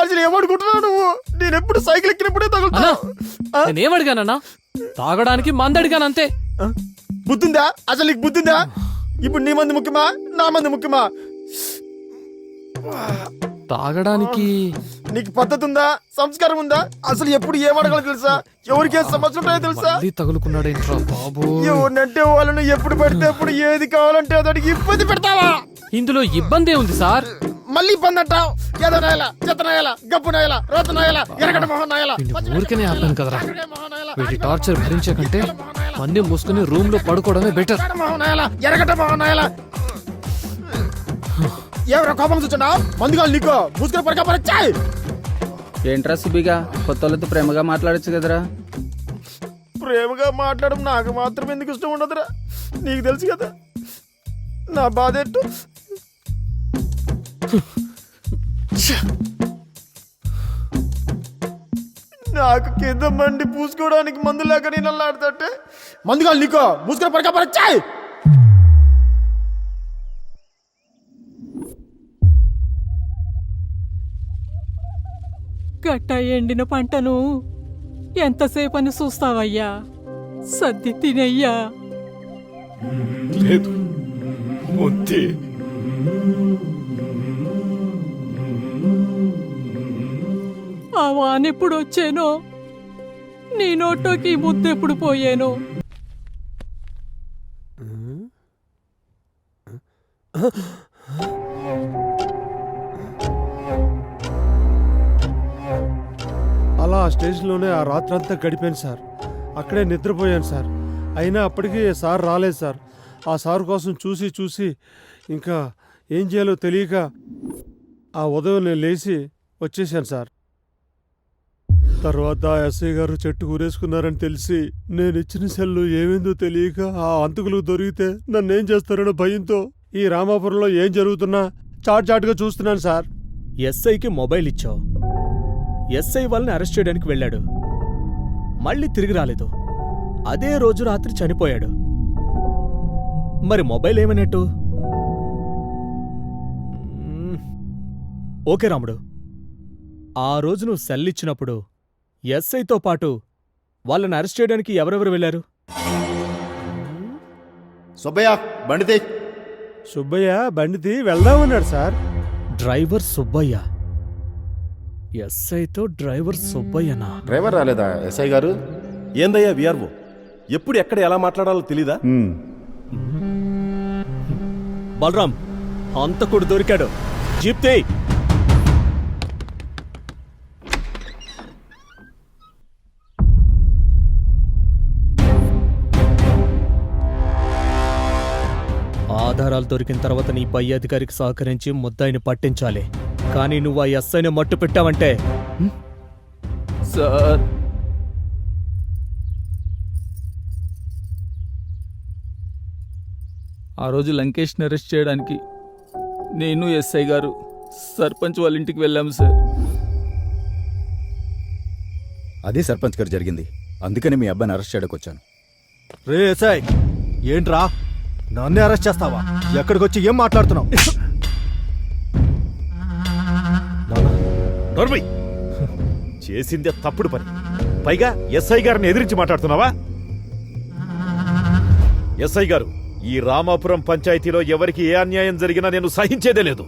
అసలు ఏమనుకుంటున్నావు నువ్వు? నేను ఎప్పుడు సైకిల్ ఎక్కినప్పుడే తగులుతా. నేనేమడిగానన్నా? తాగడానికి మందు అడిగానంతే. బుద్ధిందా? అసలు నీకు బుద్ధిందా? ఇప్పుడు నీ మంది ముఖ్యమా నా మంది ముఖ్యమా? తాగడానికి నీకు పద్ధతి ఉందా? సంస్కారం ఉందా? అసలు ఎప్పుడు ఏమడగలో తెలుసా? ఎవరికి సమస్యలు ఉంటాయో తెలుసా? తగులుకున్నాడేంట్రా బాబు. ఎవరినంటే వాళ్ళను ఎప్పుడు పడితే ఎప్పుడు ఏది కావాలంటే అతడికి ఇబ్బంది పెడతావా? ఇందులో ఇబ్బంది ఉంది సార్. మళ్ళీ ఇబ్బంది అంటావు. ఏదో నాయలా, చెత్త నాయలా, గబ్బు నాయలా, రోత నాయలా, ఎరగడ మొహం నాయలా. ఊరికనే ఆపాను కదరా. వీటి టార్చర్ భరించే కంటే అన్ని మూసుకుని రూమ్ లో పడుకోవడమే బెటర్. ఎరగట మొహం నాయలా. ఎవరో కోపం చూచండా? మందుగా నీకో మూసుకుని పడక పరచాయి. ఏంట్రా సుబిగా, కొత్త వాళ్ళతో ప్రేమగా మాట్లాడచ్చు కదరా. ప్రేమగా మాట్లాడడం నాకు మాత్రం ఎందుకు ఇష్టం ఉండదురా? నీకు తెలుసు కదా నా బాధ ఎట్టు. నాకు కింద మండి పూసుకోవడానికి మందు లేక నేను అల్లాడుతుంటే మందుగా నీకో మూసుకుని పడక పరచాయి. గట్ట ఎండిన పంటను ఎంతసేపని చూస్తావయ్యా? సర్ది తినయ్యా. లేదు ముద్ది. ఆ వానెప్పుడు వచ్చేనో, నీ నోట్లోకి ముద్దెప్పుడు పోయేనో. అలా ఆ స్టేషన్లోనే ఆ రాత్రంతా గడిపాను సార్. అక్కడే నిద్రపోయాను సార్. అయినా అప్పటికీ సార్ రాలేదు సార్. ఆ సార్ కోసం చూసి చూసి ఇంకా ఏం చేయాలో తెలియక ఆ ఉదయం నేను లేచి వచ్చేసాను సార్. తర్వాత ఎస్ఐ గారు చెట్టు కూరేసుకున్నారని తెలిసి నేను ఇచ్చిన సెల్లు ఏమైందో తెలియక ఆ అంతకులకు దొరికితే నన్నేం చేస్తారనో భయంతో ఈ రామాపురంలో ఏం జరుగుతున్నా చాటుగా చూస్తున్నాను సార్. ఎస్ఐకి మొబైల్ ఇచ్చావు. ఎస్ఐ వాళ్ళని అరెస్ట్ చేయడానికి వెళ్ళాడు. మళ్ళీ తిరిగి రాలేదు. అదే రోజు రాత్రి చనిపోయాడు. మరి మొబైల్ ఏమనేట్టు? ఓకే రాముడు, ఆ రోజు నువ్వు సెల్ ఇచ్చినప్పుడు ఎస్ఐతో పాటు వాళ్ళని అరెస్ట్ చేయడానికి ఎవరెవరు వెళ్ళారు? సుబ్బయ్య బండితే. సుబ్బయ్య బండితి వెళ్దామన్నాడు సార్. డ్రైవర్ సుబ్బయ్య. ఎస్ఐతో డ్రైవర్ సుబ్బయ్యనా? డ్రైవర్ రాలేదా ఎస్ఐ గారు? ఏందయ్యా విఆర్ఓ, ఎప్పుడు ఎక్కడ ఎలా మాట్లాడాలో తెలీదా? బలరాం, హంతకుడు దొరికాడు. జీప్ తీ. ఆధారాలు దొరికిన తర్వాత నీ పై అధికారికి సహకరించి ముద్దాయిని పట్టించాలి. కానీ నువ్వు ఆ ఎస్ఐని మట్టు పెట్టావంటే సార్ ఆ రోజు లంకేష్ని అరెస్ట్ చేయడానికి నేను ఎస్ఐ గారు సర్పంచ్ వాళ్ళ ఇంటికి వెళ్ళాము సార్. అదే సర్పంచ్ గారు జరిగింది. అందుకని మీ అబ్బాయిని అరెస్ట్ చేయడానికి వచ్చాను. రే ఎస్ఐ, ఏంట్రా నన్నే అరెస్ట్ చేస్తావా? ఎక్కడికి వచ్చి ఏం మాట్లాడుతున్నావు? నోర్మై, చేసిందే తప్పుడు పని. పైగా ఎస్ఐ గారిని ఎదిరించి మాట్లాడుతున్నావా? ఎస్ఐ గారు, ఈ రామాపురం పంచాయతీలో ఎవరికి ఏ అన్యాయం జరిగినా నేను సహించేదే లేదు.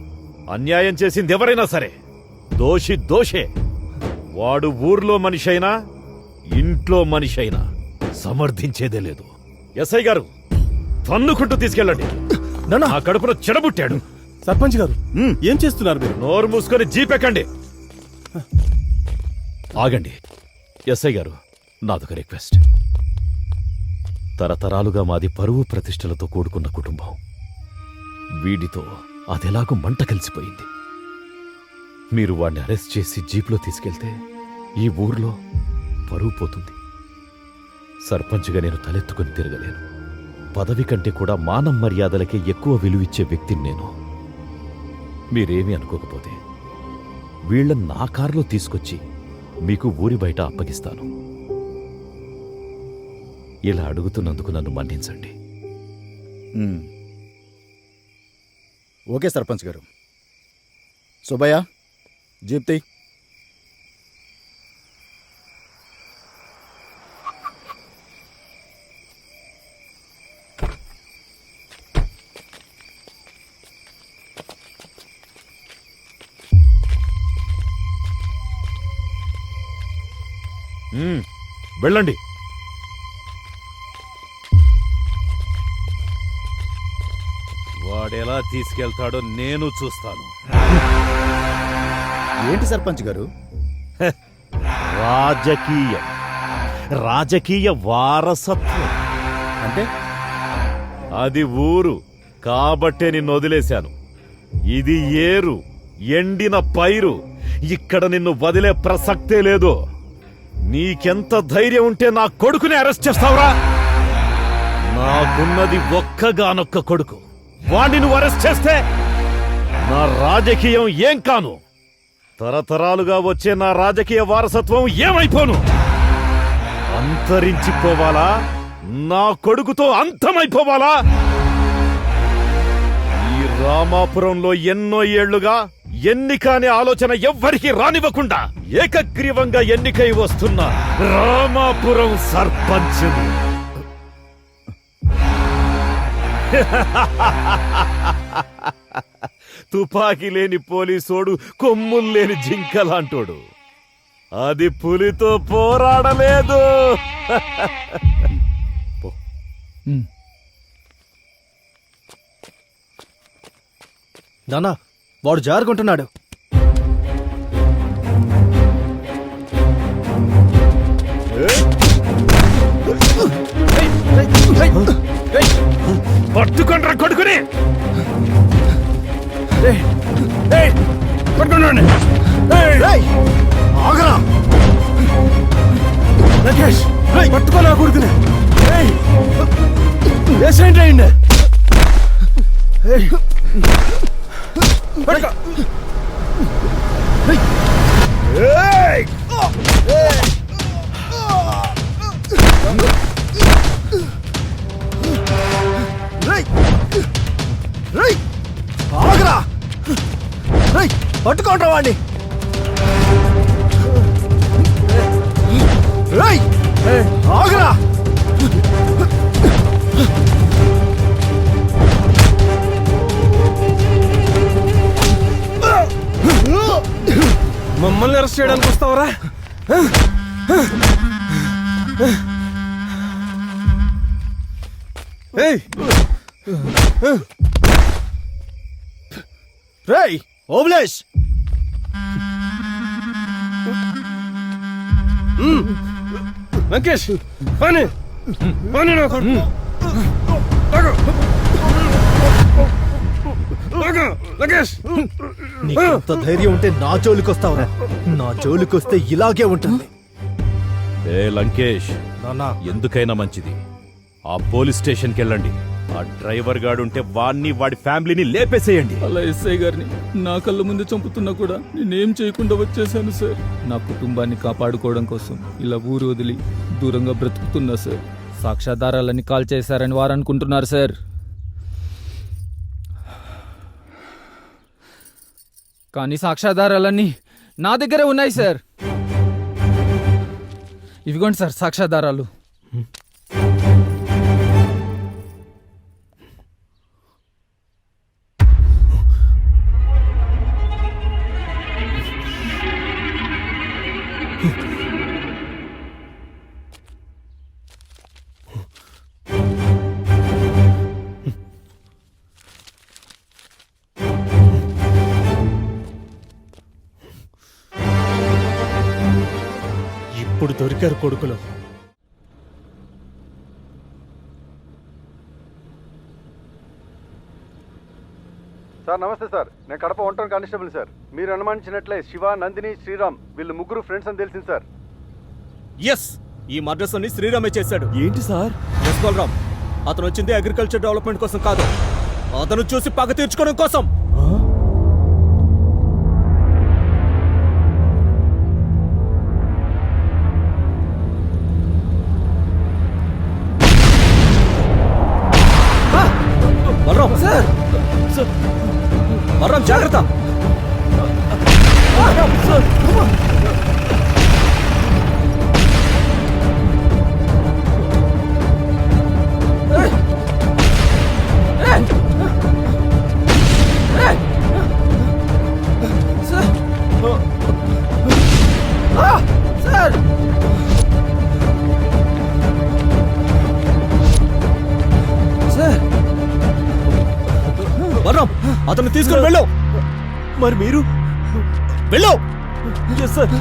అన్యాయం చేసింది ఎవరైనా సరే దోషి దోషే. వాడు ఊర్లో మనిషి అయినా ఇంట్లో మనిషి అయినా సమర్థించేదే లేదు. ఎస్ఐ గారు, తన్నుకుంటూ తీసుకెళ్ళండి. నా కడుపులో చెడబుట్టాడు. సర్పంచ్ గారు ఏం చేస్తున్నారు మీరు? నోరు మూసుకొని జీపెక్కండి. ఆగండి. ఎస్ఐ గారు, నాదొక రిక్వెస్ట్. తరతరాలుగా మాది పరువు ప్రతిష్టలతో కూడుకున్న కుటుంబం. వీడితో అదెలాగూ మంట కలిసిపోయింది. మీరు వాడిని అరెస్ట్ చేసి జీప్లో తీసుకెళ్తే ఈ ఊర్లో పరువు పోతుంది. సర్పంచ్గా నేను తలెత్తుకుని తిరగలేను. పదవి కంటే కూడా మానం మర్యాదలకే ఎక్కువ విలువిచ్చే వ్యక్తిని నేను. మీరేమీ అనుకోకపోతే వీళ్ళని నా కారులో తీసుకొచ్చి మీకు ఊరి బయట అప్పగిస్తాను. ఇలా అడుగుతున్నందుకు నన్ను మన్నించండి. ఓకే సర్పంచ్ గారు. సుబ్బయ్య, జీప్తి. వెళ్ళండి. వాడెలా తీసుకెళ్తాడో నేను చూస్తాను. ఏంటి సర్పంచ్ గారు? రాజకీయ వారసత్వం అంటే? అది ఊరు కాబట్టే నిన్ను వదిలేశాను. ఇది ఏరు, ఎండిన పైరు. ఇక్కడ నిన్ను వదిలే ప్రసక్తే లేదు. నీకెంత ధైర్యం ఉంటే నా కొడుకుని అరెస్ట్ చేస్తావురా? నాకున్నది ఒక్కగానొక్క కొడుకు. వాణ్ణి నువ్వు అరెస్ట్ చేస్తే నా రాజకీయం ఏం కాను? తరతరాలుగా వచ్చే నా రాజకీయ వారసత్వం ఏమైపోను? అంతరించిపోవాలా? నా కొడుకుతో అంతమైపోవాలా? ఈ రామాపురంలో ఎన్నో ఏళ్లుగా ఎన్నికనే ఆలోచన ఎవ్వరికీ రానివ్వకుండా ఏకగ్రీవంగా ఎన్నికై వస్తున్న రామాపురం సర్పంచ్. తుపాకీ లేని పోలీసోడు, కొమ్ములు లేని జింకలాంటోడు. అది పులితో పోరాడలేదు. నానా, వాడు జారుకుంటున్నాడు. పట్టుకుంటారా కొడుకుని? ఆగరా! లకేష్ పట్టుకో నా కొడుకునే వేసేంటి అయింది ఆగరా పట్టుకోవటం వాడిని ఆగరా మమ్మల్ని అరెస్ట్ చేయడానికి వస్తావరా రేయ్ ఓబ్లేష్ లంకేష్ పని పని నా కొడుకు లంకేష్ నీకంత ధైర్యం ఉంటే నా జోలికి వస్తావురా నా జోలికి వస్తే ఇలాగే ఉంటుంది ఏ లంకేష్ నాన్నా ఎందుకైనా మంచిది ఆ పోలీస్ స్టేషన్కి వెళ్ళండి ఆ డ్రైవర్ గాడుంటే వాడిని వాడి ఫ్యామిలీని లేపేసేయండి. అలా ఎస్ఐ గారిని నా కళ్ళ ముందు చంపుతున్నా కూడా నేనేం చేయకుండా వచ్చేసాను సార్. నా కుటుంబాన్ని కాపాడుకోవడం కోసం ఇలా ఊరు వదిలి దూరంగా బ్రతుకుతున్నా సార్. సాక్ష్యాధారాలన్నీ కాల్ చేశారని వారు అనుకుంటున్నారు సార్. కానీ సాక్ష్యాధారాలన్నీ నా దగ్గరే ఉన్నాయి సార్. ఇవిగోండి సార్ సాక్ష్యాధారాలు. ఇప్పుడు దొరికారు కొడుకులు. సార్ నమస్తే సార్, నేను కడప ఒంటరి కానిస్టేబుల్ సార్. మీరు అనుమానించినట్లే శివ, నందిని, శ్రీరామ్ వీళ్ళు ముగ్గురు ఫ్రెండ్స్ అని తెలిసింది సార్. ఎస్, ఈ మర్డర్స్ అన్ని శ్రీరామే చేశాడు. ఏంటి సార్? ఎస్ బలరామ్, అతను వచ్చింది అగ్రికల్చర్ డెవలప్మెంట్ కోసం కాదు, అతను చూసి పగ తీర్చుకోవడం కోసం. బలరామ్ సార్, బలరామ్ జాగ్రత్త. బలరామ్, అతను తీసుకుని వెళ్ళు. మరి మీరు వెళ్ళు. సార్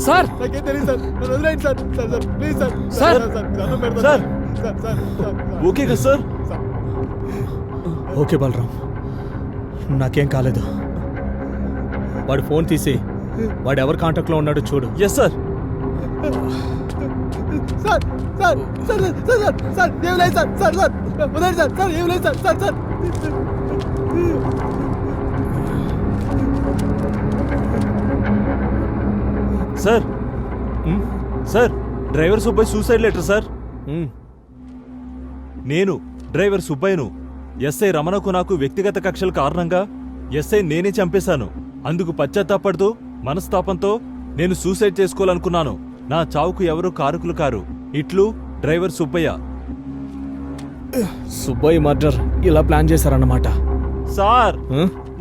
సార్ నాకేం తెలియదు సార్, నన్ను వదిలేయండి sir, sir sir please sir, sir. దండం పెడతాను sir. Sir, sir, sir, sir. Okay కదా సార్? ఓకే బలరాం, నాకేం కాలేదు. వాడు ఫోన్ తీసి వాడు ఎవరి కాంటాక్ట్లో ఉన్నాడో చూడు. Yes sir. Sir sir sir sir sir sir ఏం లేదు సార్, సార్ సార్ వదిలేండి సార్, సార్ ఏం లేదు sir, sir sir. Sir sir driver Subbaiah suicide letter sir. నేను డ్రైవర్ సుబ్బయ్యను ఎస్ఐ రమణకు నాకు వ్యక్తిగత కక్షల కారణంగా ఎస్ఐ నేనే చంపేశాను. అందుకు పశ్చాత్తాపడుతూ మనస్తాపంతో నేను సూసైడ్ చేసుకోవాలనుకున్నాను. నా చావుకు ఎవరూ కారకులు కారు. ఇట్లు డ్రైవర్ సుబ్బయ్య. సుబ్బయ్య మర్డర్ ఇలా ప్లాన్ చేశారన్నమాట. సార్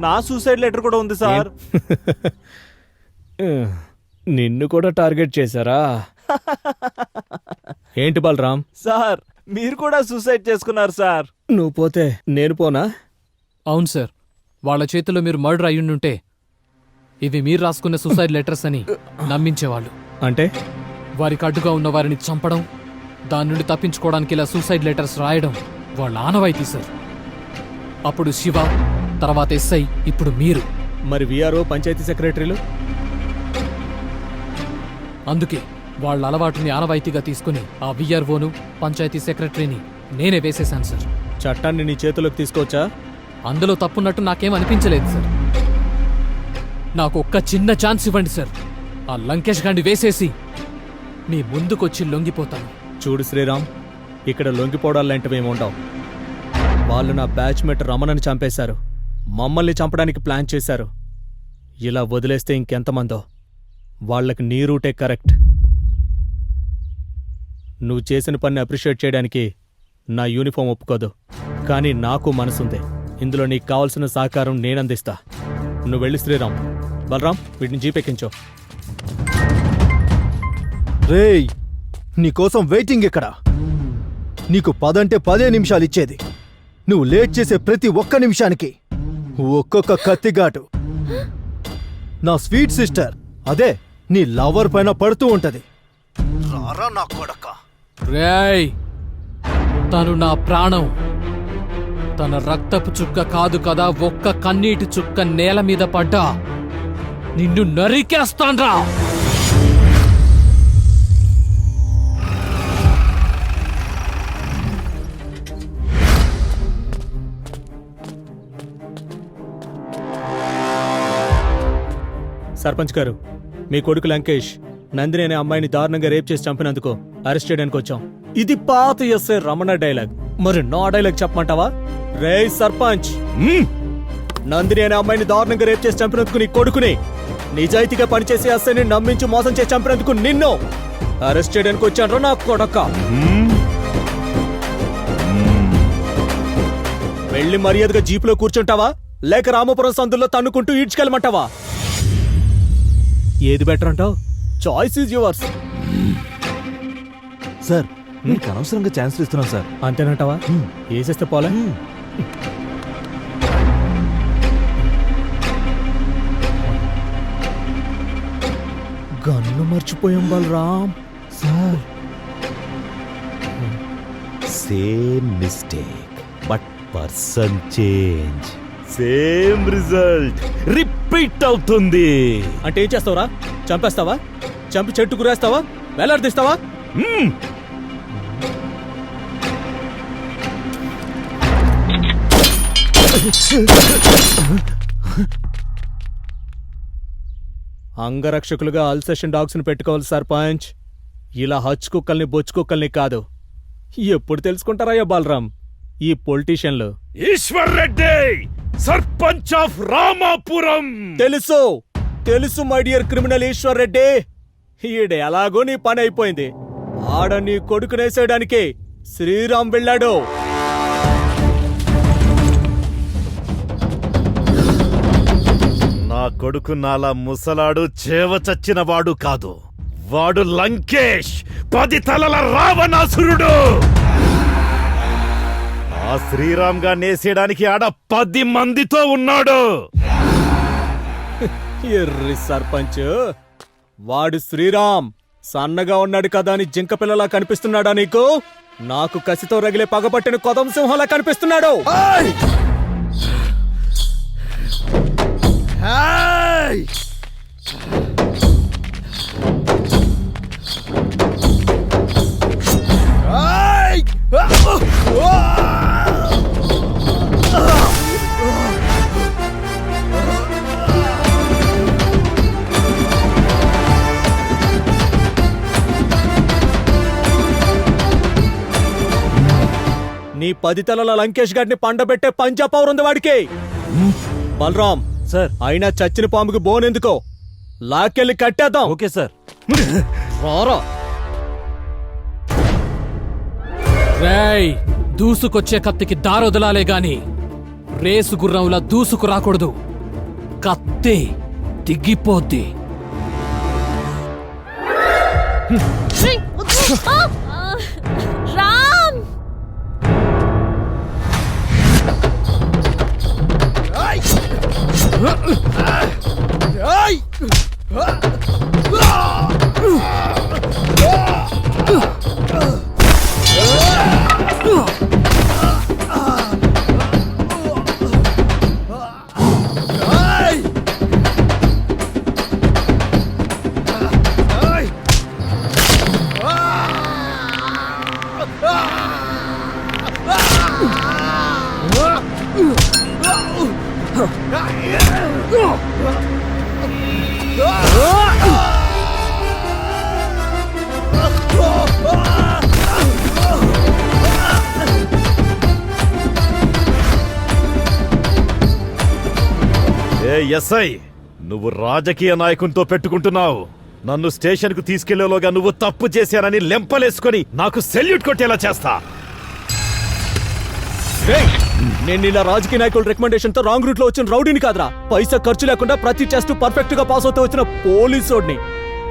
నా సూసైడ్ లెటర్ కూడా ఉంది సార్. నిన్ను కూడా టార్గెట్ చేశారా? ఏంటి బలరాం? సార్ మీరు కూడా సూసైడ్ చేసుకున్నారు సార్. నువ్వు పోతే నేను పోనా? అవును సార్, వాళ్ళ చేతిలో మీరు మర్డర్ అయ్యుండుంటే ఇవి మీరు రాసుకున్న సూసైడ్ లెటర్స్ అని నమ్మించేవాళ్ళు. అంటే వారికి అడ్డుగా ఉన్న వారిని చంపడం, దాని నుండి తప్పించుకోవడానికి ఇలా సూసైడ్ లెటర్స్ రాయడం వాళ్ళ ఆనవాయితీ సార్. అప్పుడు శివ, తర్వాత ఎస్ఐ, ఇప్పుడు మీరు. మరి విఆర్ఓ, పంచాయతీ సెక్రటరీలు? అందుకే వాళ్ళ అలవాటుని ఆనవాయితీగా తీసుకుని ఆ విఆర్ఓను, పంచాయతీ సెక్రటరీని నేనే వేసేశాను సార్. చట్టాన్ని నీ చేతిలోకి తీసుకోవచ్చా? అందులో తప్పున్నట్టు నాకేం అనిపించలేదు సార్. నాకు ఒక్క చిన్న ఛాన్స్ ఇవ్వండి సార్. ఆ లంకేష్ గాండి వేసేసి మీ ముందుకొచ్చి లొంగిపోతాను. చూడు శ్రీరామ్, ఇక్కడ లొంగిపోవడాలంటివేమి ఉండవు. వాళ్ళు నా బ్యాచ్మేట్ రమణని చంపేశారు, మమ్మల్ని చంపడానికి ప్లాన్ చేశారు. ఇలా వదిలేస్తే ఇంకెంతమందో. వాళ్ళకి నీ రూటే కరెక్ట్. నువ్వు చేసిన పని అప్రిషియేట్ చేయడానికి నా యూనిఫామ్ ఒప్పుకోదు, కానీ నాకు మనసుంది. ఇందులో నీకు కావాల్సిన సహకారం నేనందిస్తా. నువ్వు వెళ్ళి శ్రీరామ్. బలరాం, వీటిని జీపెక్కించో. రేయ్, నీకోసం వెయిటింగ్ ఇక్కడ. నీకు 10 అంటే 10 నిమిషాలు ఇచ్చేది. నువ్వు లేట్ చేసే ప్రతి ఒక్క నిమిషానికి ఒక్కొక్క కత్తిగాటు నా స్వీట్ సిస్టర్, అదే నీ లవర్ పైన పడుతూ ఉంటది. రారా నా కొడక. రేయ్, తను నా ప్రాణం. తన రక్తపు చుక్క కాదు కదా, ఒక్క కన్నీటి చుక్క నేల మీద పడ్డా నిన్ను నరికేస్తాన్రా. సర్పంచ్ గారు, మీ కొడుకు లంకేష్ నందిని అనే అమ్మాయిని దారుణంగా రేప్ చేసి చంపినందుకు అరెస్ట్ చేయడానికి వచ్చాం. ఇది పాత ఎస్ఐ రమణ డైలాగ్. మరి నా డైలాగ్ చెప్పమంటావా? రే సర్పంచ్, నందిని అనే అమ్మాయిని దారుణంగా రేప్ చేసి చంపినందుకు నీ కొడుకుని, నిజాయితీగా పనిచేసే ఎస్ఐని నమ్మించి మోసం చేసి చంపినందుకు నిన్ను అరెస్ట్ చేయడానికి వచ్చాను నా కొడక. వెళ్ళి మర్యాదగా జీపులో కూర్చుంటావా, లేక రామపురం సందుల్లో తన్నుకుంటూ ఈడ్చుకెళ్ళమంటావా? ఏది బెటర్ అంటావు? Choice is yours. సార్ మీకు అనవసరంగా ఛాన్స్ ఇస్తున్నాం సార్. అంతేనంటావా? వేసేస్తే పోలే. గన్ను మర్చిపోయాం Balaram. Sir same mistake but person change. Same result repeat అవుతుంది. అంటే ఏం చేస్తావురా? చంపేస్తావా? చంపి చెట్టు గురేస్తావా? వేలాడదీస్తావా? అంగరక్షకులుగా అల్సేషన్ డాగ్స్ ని పెట్టుకోవాలి సర్పంచ్. ఇలా హచ్ కుక్కల్ని బొచ్చు కుక్కల్ని కాదు. ఎప్పుడు తెలుసుకుంటారయ్యా బాలరాం ఈ పొలిటీషియన్లు? ఈశ్వర్ రెడ్డి, సర్పంచ్ ఆఫ్ రామాపురం. తెలుసు తెలుసు my dear criminal Eshwar Reddy. ఈడే ఎలాగో నీ పని అయిపోయింది. ఆడ నీ కొడుకునేసేయడానికి శ్రీరామ్ వెళ్ళాడు. నా కొడుకు నాలా ముసలాడు చేవ చచ్చినవాడు కాదు. వాడు లంకేష్, 10 తలల రావణాసురుడు. ఆ శ్రీరామ్ గా నేసేయడానికి ఆడ 10 మందితో ఉన్నాడు. ఎర్రి సర్పంచ్, వాడు శ్రీరామ్ సన్నగా ఉన్నాడు కదా అని జింక పిల్లలా కనిపిస్తున్నాడా నీకు? నాకు కసితో రగిలే పగపట్టిన కొదం సింహంలా కనిపిస్తున్నాడు. నీ 10 తలల లంకేష్ గారిని పండబెట్టే పంజా పవర్ ఉంది వాడికి. బలరాం సార్, అయినా చచ్చిన పాముకి బోనెందుకో, లాక్కెళ్ళి కట్టేద్దాం. Okay sir. రారా. రేయ్, దూసుకొచ్చే కత్తికి దారొదలాలే గాని రేసు గుర్రంలా దూసుకు రాకూడదు. కత్తి దిగిపోద్ది. రామ్! ఎస్ఐ, నువ్వు రాజకీయ నాయకునితో పెట్టుకుంటున్నావు. నన్ను స్టేషన్కు తీసుకెళ్లేలోగా నువ్వు తప్పు చేశానని లెంపలేసుకొని నాకు సెల్యూట్ కొట్టేలా చేస్తా. నేను ఇలా రాజకీయ నాయకుల రికమెండేషన్ తో రాంగ్ రూట్ లో వచ్చిన రౌడీని కాదురా. పైసా ఖర్చు లేకుండా ప్రతి టెస్ట్ పర్ఫెక్ట్ గా పాస్ అవుతూ వచ్చిన పోలీసోడిని.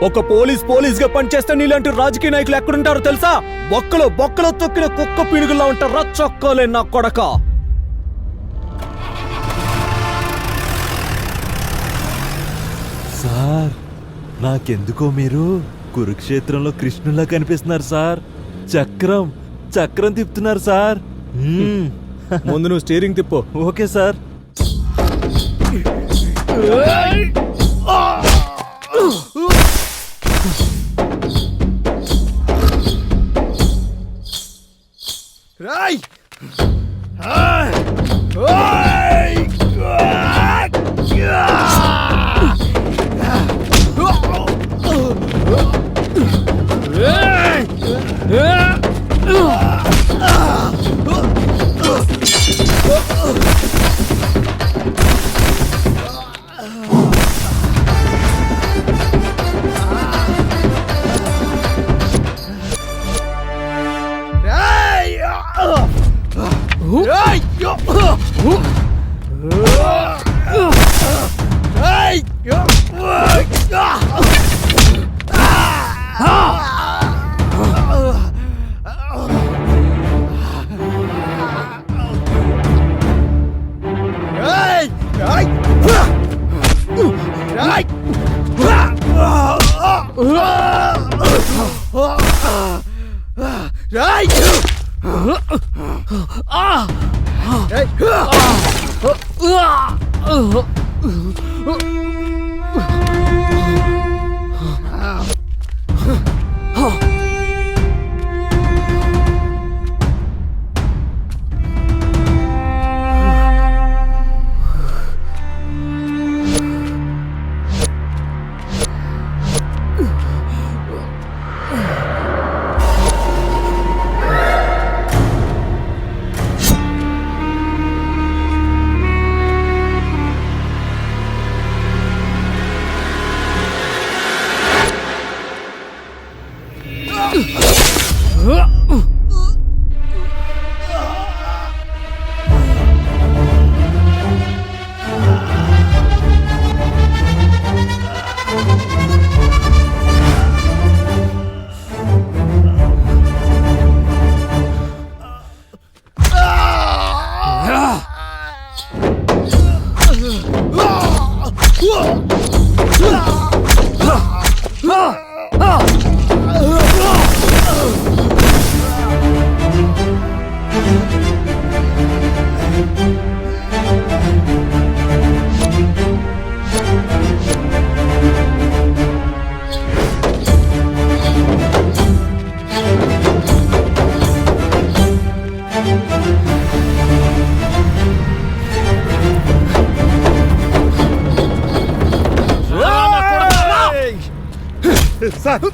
ఒక పోలీస్ గా పనిచేస్తే నీలాంటి రాజకీయ నాయకులు ఎక్కడుంటారో తెలుసా? బొక్కలో తొక్కిన కుక్క పీనుగుల్లా ఉంటారా చొక్కోలే నా కొడక. సార్, నాకెందుకో మీరు కురుక్షేత్రంలో కృష్ణులా కనిపిస్తున్నారు సార్. చక్రం తిప్పుతున్నారు సార్. ముందు నువ్వు స్టీరింగ్ తిప్పు. Okay sir.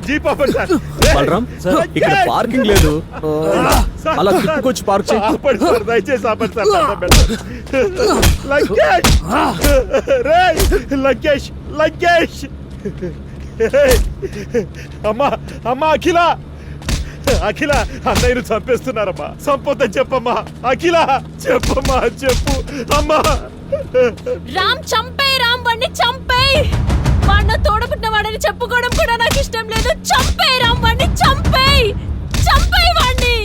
జీప్ ఆపండి సార్. బలరాం ఇక్కడ పార్కింగ్ లేదు, అలా తిప్పుకొచ్చి పార్క్ చేయి. ఆపండి సార్, దయచేసి ఆపండి సార్. దండం పెడతాను. లగేష్ రేయ్, లగేష్ లగేష్. అమ్మా అమ్మా, అఖిల అఖిల, అన్నయ్యను చంపేస్తున్నారమ్మా. సంపొద్దని చెప్పమ్మా. అఖిల చెప్పమ్మా, చెప్పు అమ్మా. రామ్ చంపేయ్, రామ్ వాడిని చంపేయ్. వాడిన తోడబుట్టిన వాడని చెప్పుకోవడం కూడా నాకు ఇష్టం లేదు. చంపేయ్ రామ్ వాడిని, చంపేయ్, చంపేయ్ వాడిని.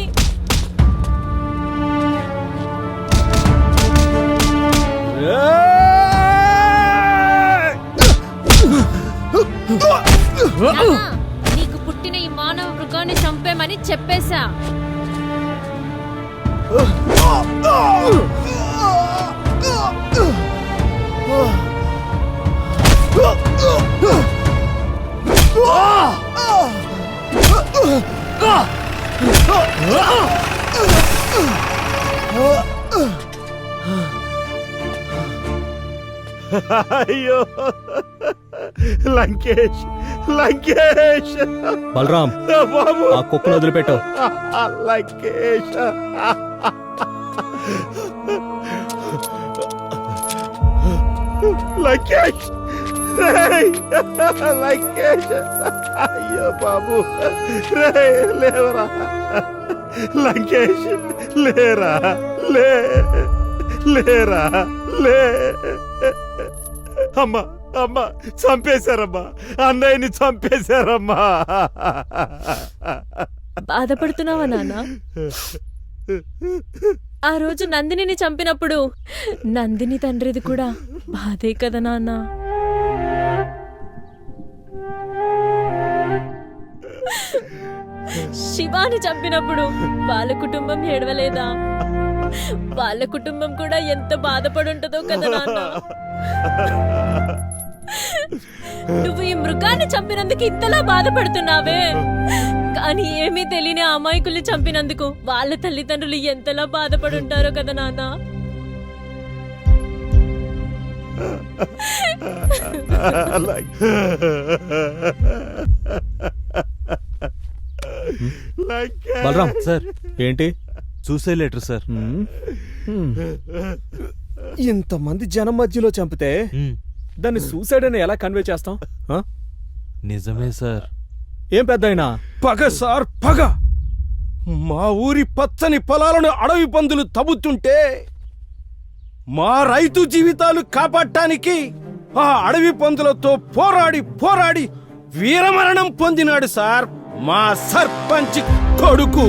నీకు పుట్టిన ఈ మానవ మృగాన్ని చంపేమని చెప్పేశా. అయ్యో లంకేష్, లంకేష్. బలరాం బాబు, ఆ కుక్కను వదిలిపెట్టావు. లంకేష్. లంకేష్ రేయ్, లంకేష్. అయ్యో బాబు, రే లేవరా. లంకేష్ లేరా, లేరా, లే. అమ్మా అమ్మా, చంపేశారమ్మా, అన్నయ్యని చంపేశారమ్మా. బాధపడుతున్నావా నాన్న? ఆ రోజు నందినిని చంపినప్పుడు నందిని తండ్రిది కూడా బాధే కదా నాన్న. శివాని చంపినప్పుడు వాళ్ళ కుటుంబం ఏడవలేదా? వాళ్ళ కుటుంబం కూడా ఎంత బాధపడుంటదో కదా నాన్న. నువ్వు ఈ మృగాన్ని చంపినందుకు ఇంతలా బాధపడుతున్నావే, కానీ ఏమీ తెలియని అమాయకుల్ని చంపినందుకు వాళ్ళ తల్లిదండ్రులు ఎంతలా బాధపడుంటారో కదా నాన్న. బలరాం సార్, ఏంటి? Suicide letter sir. ఇంతమంది జనం మధ్యలో చంపితే దాన్ని సూసైడ్ అని ఎలా కన్వే చేస్తాం? నిజమే సార్. ఏం పెద్దయినా పగ సార్, పగ. మా ఊరి పచ్చని పొలాలను అడవి పందులు తవ్వుతుంటే మా రైతు జీవితాలు కాపాడటానికి ఆ అడవి పందులతో పోరాడి పోరాడి వీరమరణం పొందినాడు సార్ మా సర్పంచ్ కొడుకు.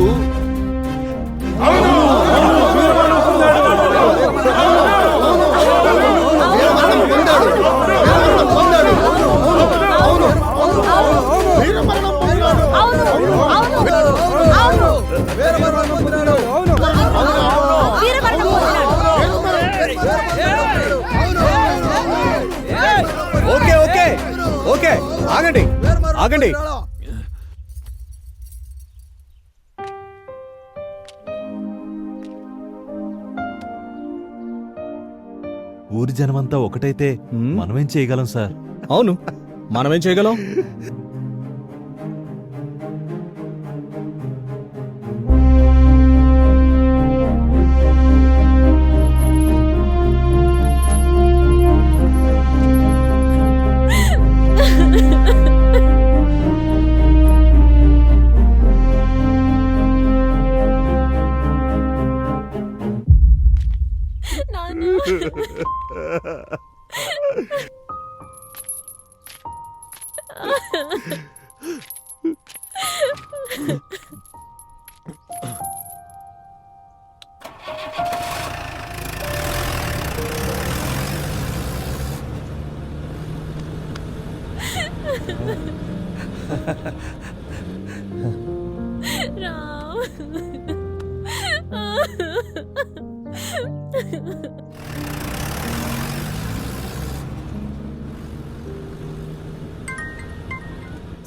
ఓకే ఓకే ఓకే, ఆగండి ఆగండి. ఊరి జనమంతా ఒకటైతే మనమేం చేయగలం సార్? అవును, మనమేం చేయగలం?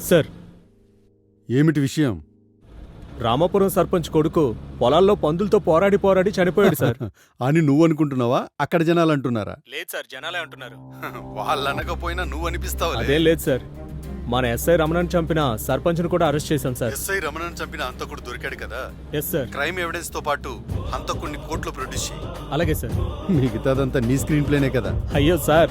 సార్, ఏమిటి విషయం? రామాపురం సర్పంచ్ కొడుకు పొలాల్లో పందులతో పోరాడి పోరాడి చనిపోయాడు సార్. అని నువ్వు అనుకుంటున్నావా? అక్కడ జనాలు అంటున్నారా? లేదు సార్, జనాలే అంటున్నారు. వాళ్ళు అనకపోయినా నువ్వు అనిపిస్తావు. అదేం లేదు సార్, మన ఎస్ఐ రమణని చంపిన సర్పంచ్ను కూడా అరెస్ట్ చేశాం సార్. ఎస్ఐ రమణను చంపిన హంతకుడు దొరికాడు కదా. Yes sir. క్రైమ్ ఎవిడెన్స్ తో పాటు హంతకుడిని కోర్టులో ప్రొడ్యూస్ చేయి. అలాగే సార్. మిగతాదంతా నీ స్క్రీన్ ప్లేనే కదా. అయ్యో సార్,